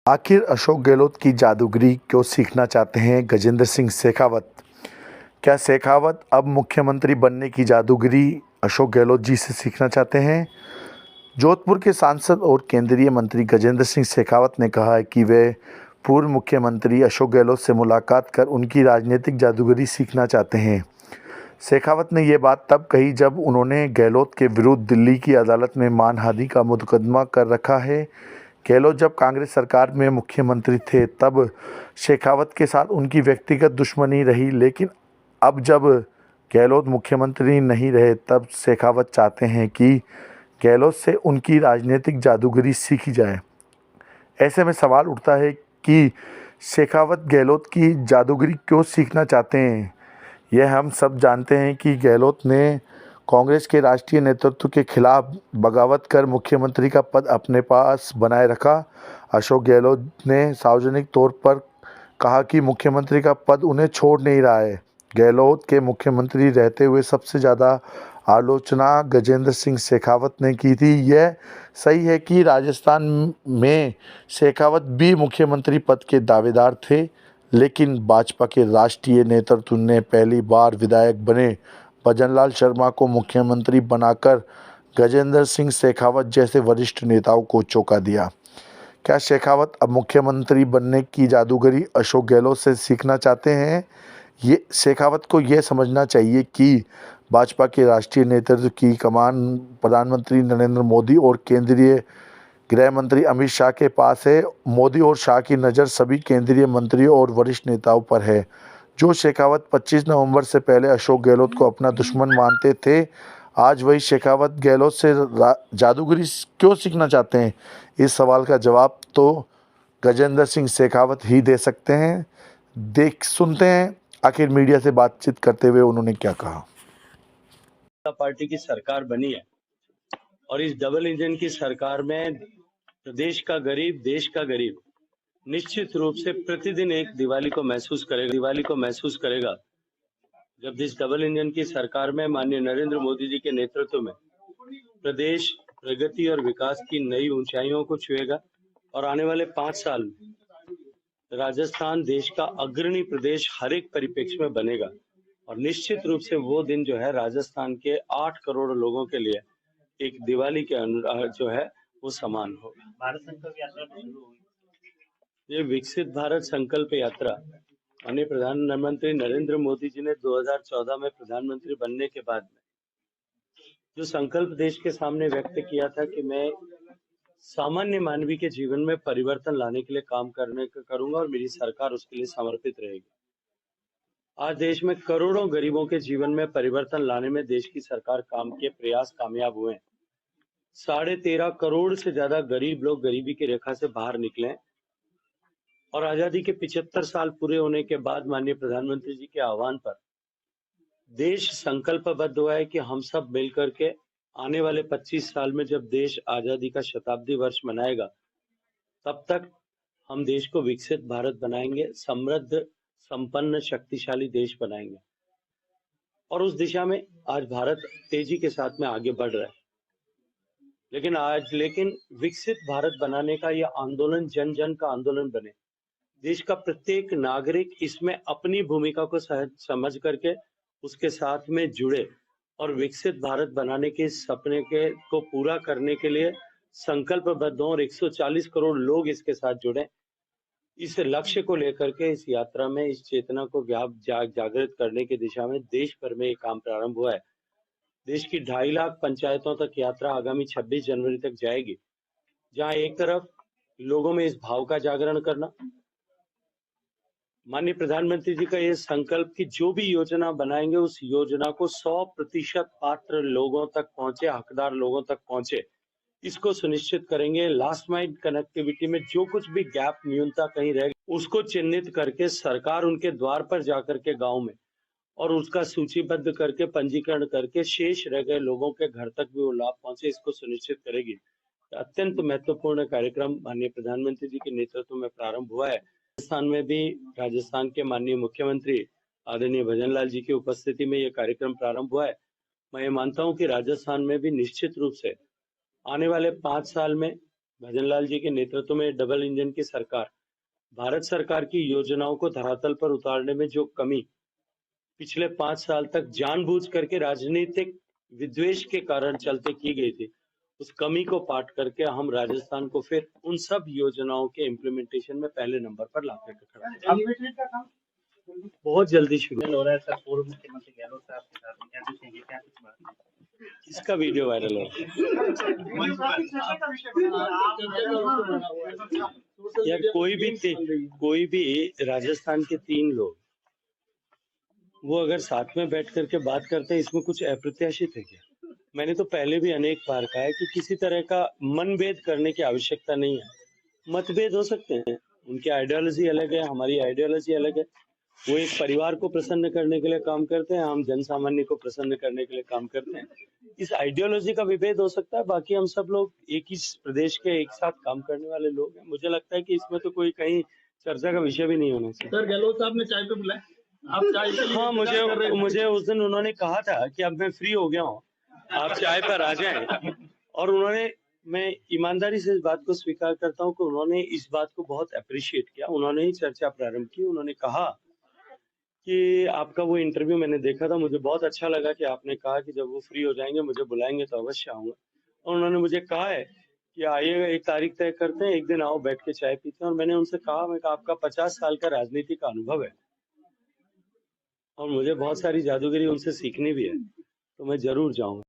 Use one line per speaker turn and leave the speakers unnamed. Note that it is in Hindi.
आखिर अशोक गहलोत की जादूगरी क्यों सीखना चाहते हैं गजेंद्र सिंह शेखावत? क्या शेखावत अब मुख्यमंत्री बनने की जादूगरी अशोक गहलोत जी से सीखना चाहते हैं? जोधपुर के सांसद और केंद्रीय मंत्री गजेंद्र सिंह शेखावत ने कहा है कि वे पूर्व मुख्यमंत्री अशोक गहलोत से मुलाकात कर उनकी राजनीतिक जादूगरी सीखना चाहते हैं। शेखावत ने ये बात तब कही जब उन्होंने गहलोत के विरुद्ध दिल्ली की अदालत में मानहानि का मुकदमा कर रखा है। गहलोत जब कांग्रेस सरकार में मुख्यमंत्री थे तब शेखावत के साथ उनकी व्यक्तिगत दुश्मनी रही, लेकिन अब जब गहलोत मुख्यमंत्री नहीं रहे तब शेखावत चाहते हैं कि गहलोत से उनकी राजनीतिक जादूगरी सीखी जाए। ऐसे में सवाल उठता है कि शेखावत गहलोत की जादूगरी क्यों सीखना चाहते हैं। यह हम सब जानते हैं कि गहलोत ने कांग्रेस के राष्ट्रीय नेतृत्व के खिलाफ बगावत कर मुख्यमंत्री का पद अपने पास बनाए रखा। अशोक गहलोत ने सार्वजनिक तौर पर कहा कि मुख्यमंत्री का पद उन्हें छोड़ नहीं रहा है। गहलोत के मुख्यमंत्री रहते हुए सबसे ज़्यादा आलोचना गजेंद्र सिंह शेखावत ने की थी। यह सही है कि राजस्थान में शेखावत भी मुख्यमंत्री पद के दावेदार थे, लेकिन भाजपा के राष्ट्रीय नेतृत्व ने पहली बार विधायक बने भजनलाल शर्मा को मुख्यमंत्री बनाकर गजेंद्र सिंह शेखावत जैसे वरिष्ठ नेताओं को चौंका दिया। क्या शेखावत अब मुख्यमंत्री बनने की जादूगरी अशोक गहलोत से सीखना चाहते हैं? ये शेखावत को यह समझना चाहिए कि भाजपा के राष्ट्रीय नेतृत्व की कमान प्रधानमंत्री नरेंद्र मोदी और केंद्रीय गृह मंत्री अमित शाह के पास है। मोदी और शाह की नज़र सभी केंद्रीय मंत्रियों और वरिष्ठ नेताओं पर है। जो शेखावत 25 नवंबर से पहले अशोक गहलोत को अपना दुश्मन मानते थे, आज वही शेखावत गहलोत से जादूगरी क्यों सीखना चाहते हैं? इस सवाल का जवाब तो गजेंद्र सिंह शेखावत ही दे सकते हैं। सुनते हैं आखिर मीडिया से बातचीत करते हुए उन्होंने क्या कहा।
पार्टी की सरकार बनी है और इस डबल इंजन की सरकार में प्रदेश का गरीब, देश का गरीब निश्चित रूप से प्रतिदिन एक दिवाली को महसूस करेगा जब इस डबल इंजन की सरकार में माननीय नरेंद्र मोदी जी के नेतृत्व में प्रदेश प्रगति और विकास की नई ऊंचाइयों को छुएगा और आने वाले 5 साल में राजस्थान देश का अग्रणी प्रदेश हर एक परिप्रेक्ष्य में बनेगा और निश्चित रूप से वो दिन जो है राजस्थान के 8 करोड़ लोगों के लिए एक दिवाली के जो है वो समान होगा। भारत संकल्प यात्रा शुरू होगी। ये विकसित भारत संकल्प यात्रा माननीय प्रधानमंत्री नरेंद्र मोदी जी ने 2014 में प्रधानमंत्री बनने के बाद में जो संकल्प देश के सामने व्यक्त किया था कि मैं सामान्य मानवी के जीवन में परिवर्तन लाने के लिए काम करूंगा और मेरी सरकार उसके लिए समर्पित रहेगी। आज देश में करोड़ों गरीबों के जीवन में परिवर्तन लाने में देश की सरकार के प्रयास कामयाब हुए हैं। 13.5 करोड़ से ज्यादा गरीब लोग गरीबी की रेखा से बाहर निकले और आजादी के 75 साल पूरे होने के बाद माननीय प्रधानमंत्री जी के आह्वान पर देश संकल्पबद्ध हुआ है कि हम सब मिलकर के आने वाले 25 साल में जब देश आजादी का शताब्दी वर्ष मनाएगा तब तक हम देश को विकसित भारत बनाएंगे, समृद्ध, संपन्न, शक्तिशाली देश बनाएंगे और उस दिशा में आज भारत तेजी के साथ में आगे बढ़ रहा है। लेकिन विकसित भारत बनाने का यह आंदोलन जन जन का आंदोलन बने। देश का प्रत्येक नागरिक इसमें अपनी भूमिका को समझ करके उसके साथ में जुड़े और विकसित भारत बनाने के सपने को पूरा करने के लिए संकल्पबद्ध हो और 140 करोड़ लोग इसके साथ जुड़े। इस लक्ष्य को लेकर के इस यात्रा में इस चेतना को जागृत करने की दिशा में देश भर में ये काम प्रारंभ हुआ है। देश की 2.5 लाख पंचायतों तक यात्रा आगामी 26 जनवरी तक जाएगी, जहां एक तरफ लोगों में इस भाव का जागरण करना, माननीय प्रधानमंत्री जी का ये संकल्प कि जो भी योजना बनाएंगे उस योजना को 100% पात्र लोगों तक पहुंचे, हकदार लोगों तक पहुंचे, इसको सुनिश्चित करेंगे। लास्ट माइल कनेक्टिविटी में जो कुछ भी गैप, न्यूनता कहीं रह गई उसको चिन्हित करके सरकार उनके द्वार पर जाकर के गांव में और उसका सूचीबद्ध करके पंजीकरण करके शेष रह गए लोगों के घर तक भी वो लाभ पहुंचे, इसको सुनिश्चित करेगी। अत्यंत महत्वपूर्ण कार्यक्रम माननीय प्रधानमंत्री जी के नेतृत्व में प्रारंभ हुआ है। राजस्थान में भी राजस्थान के माननीय मुख्यमंत्री आदरणीय भजनलाल जी की उपस्थिति में यह कार्यक्रम प्रारंभ हुआ है। मैं ये मानता हूं कि राजस्थान में भी निश्चित रूप से आने वाले 5 साल में भजनलाल जी के नेतृत्व में डबल इंजन की सरकार भारत सरकार की योजनाओं को धरातल पर उतारने में जो कमी पिछले 5 साल तक जानबूझ करके राजनीतिक विद्वेष के कारण चलते की गई थी, उस कमी को पाट करके हम राजस्थान को फिर उन सब योजनाओं के इम्प्लीमेंटेशन में पहले नंबर पर ला करके खड़ा करेंगे। बहुत जल्दी शुरू
हो रहा है सर। पूर्व मुख्यमंत्री गहलोत साहब के साथ में क्या पूछेंगे, क्या कुछ बात है?
इसका वीडियो वायरल है यार। कोई भी राजस्थान के 3 लोग वो अगर साथ में बैठ करके बात करते हैं, इसमें कुछ अप्रत्याशित है क्या? मैंने तो पहले भी अनेक बार कहा है कि किसी तरह का मनभेद करने की आवश्यकता नहीं है। मतभेद हो सकते हैं, उनकी आइडियोलॉजी अलग है, हमारी आइडियोलॉजी अलग है। वो एक परिवार को प्रसन्न करने के लिए काम करते हैं, हम जन सामान्य को प्रसन्न करने के लिए काम करते हैं। इस आइडियोलॉजी का विभेद हो सकता है, बाकी हम सब लोग एक ही प्रदेश के एक साथ काम करने वाले लोग हैं। मुझे लगता है कि इसमें तो कोई कहीं चर्चा का विषय भी नहीं होना चाहिए।
सर, गहलोत साहब ने चाय पे बुलाया, आप चाय के लिए
हाँ, मुझे उस दिन उन्होंने कहा था कि अब मैं फ्री हो गया हूँ, आप चाय पर आ जाएं। और मैं ईमानदारी से इस बात को स्वीकार करता हूँ कि उन्होंने इस बात को बहुत अप्रिशिएट किया। उन्होंने ही चर्चा प्रारंभ की। उन्होंने कहा कि आपका वो इंटरव्यू मैंने देखा था, मुझे बहुत अच्छा लगा कि आपने कहा कि जब वो फ्री हो जाएंगे मुझे बुलाएंगे तो अवश्य आऊंगा। और उन्होंने मुझे कहा है कि आइएगा, एक तारीख तय करते हैं, एक दिन आओ, बैठ के चाय पीते हैं। और मैंने उनसे कहा, मैं आपका 50 साल का राजनीति का अनुभव है और मुझे बहुत सारी जादूगरी उनसे सीखनी भी है, तो मैं जरूर जाऊंगा।